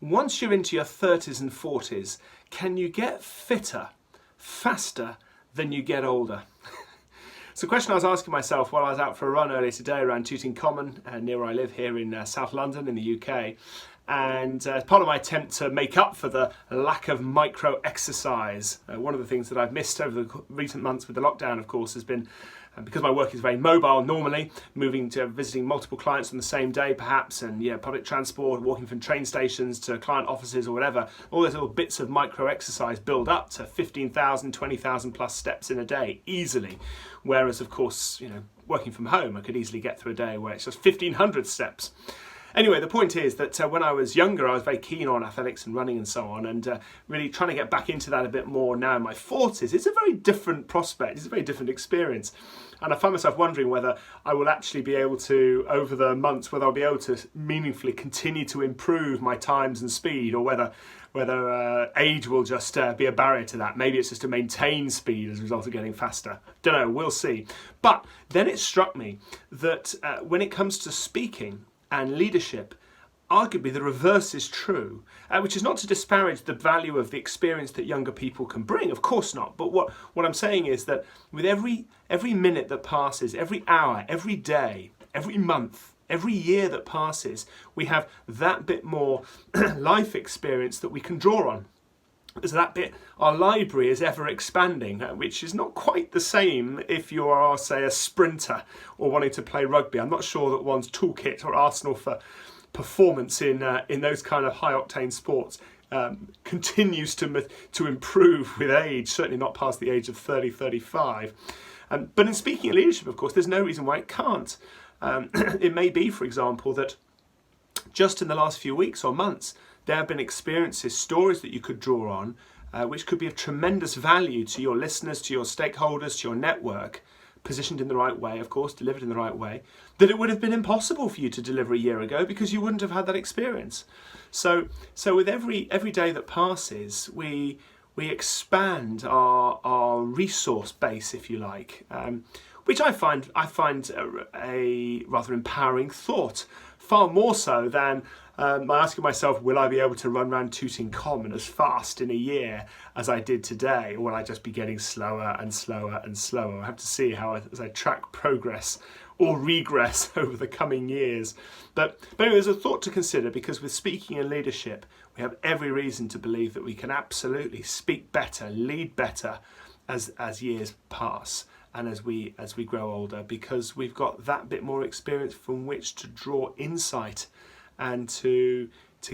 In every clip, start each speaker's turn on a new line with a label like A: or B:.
A: once you're into your 30s and 40s, can you get fitter faster than you get older? It's a question I was asking myself while I was out for a run earlier today around Tooting Common, near where I live here in South London in the UK. And as part of my attempt to make up for the lack of micro exercise, one of the things that I've missed over the recent months with the lockdown, of course, has been, because my work is very mobile normally, moving to visiting multiple clients on the same day perhaps, and public transport, walking from train stations to client offices or whatever, all those little bits of micro exercise build up to 15,000, 20,000 plus steps in a day easily. Whereas, of course, working from home, I could easily get through a day where it's just 1,500 steps. Anyway, the point is that when I was younger, I was very keen on athletics and running and so on, and really trying to get back into that a bit more now in my 40s. It's a very different prospect, it's a very different experience. And I find myself wondering whether I will actually be able to, over the months, whether I'll be able to meaningfully continue to improve my times and speed, or whether age will just be a barrier to that. Maybe it's just to maintain speed as a result of getting faster. Don't know, we'll see. But then it struck me that when it comes to speaking and leadership, arguably the reverse is true, which is not to disparage the value of the experience that younger people can bring, of course not. But what I'm saying is that with every minute that passes, every hour, every day, every month, every year that passes, we have that bit more life experience that we can draw on. As that bit, our library is ever expanding, which is not quite the same if you are, say, a sprinter or wanting to play rugby. I'm not sure that one's toolkit or arsenal for performance in those kind of high-octane sports continues to improve with age, certainly not past the age of 30, 35. But in speaking of leadership, of course, there's no reason why it can't. It may be, for example, that just in the last few weeks or months, there have been experiences, stories that you could draw on, which could be of tremendous value to your listeners, to your stakeholders, to your network, positioned in the right way, of course, delivered in the right way, that it would have been impossible for you to deliver a year ago because you wouldn't have had that experience. So with every day that passes, we expand our resource base, if you like, which I find a rather empowering thought, far more so than asking myself, will I be able to run around Tooting Common as fast in a year as I did today, or will I just be getting slower and slower and slower? I have to see how, as I track progress or regress over the coming years. But anyway, there's a thought to consider, because with speaking and leadership, we have every reason to believe that we can absolutely speak better, lead better as years pass and as we grow older, because we've got that bit more experience from which to draw insight and to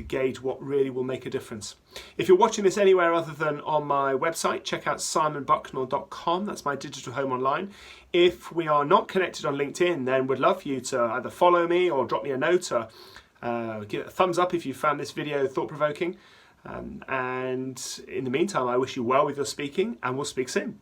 A: gauge what really will make a difference. If you're watching this anywhere other than on my website, check out simonbucknell.com. That's my digital home online. If we are not connected on LinkedIn, then we'd love for you to either follow me or drop me a note, or give it a thumbs up if you found this video thought-provoking. And in the meantime, I wish you well with your speaking, and we'll speak soon.